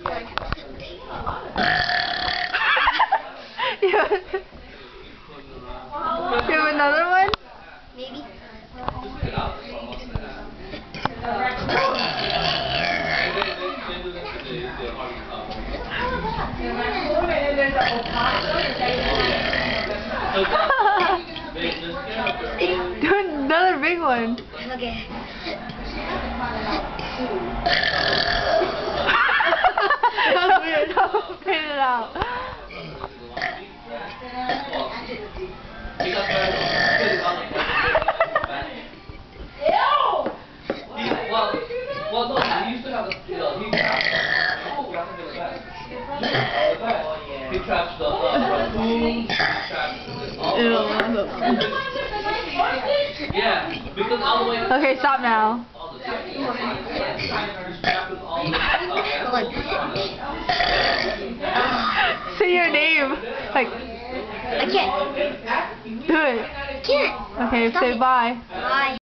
You have another one? Maybe. Do another big one. Okay. That's weird. Don't spit it out. Well, no, he used to have he traps the raccoons, yeah, because all the way. Okay, stop now. Say your name. Like. I can't. Do it. I can't. Okay, Stop say it. bye. Bye.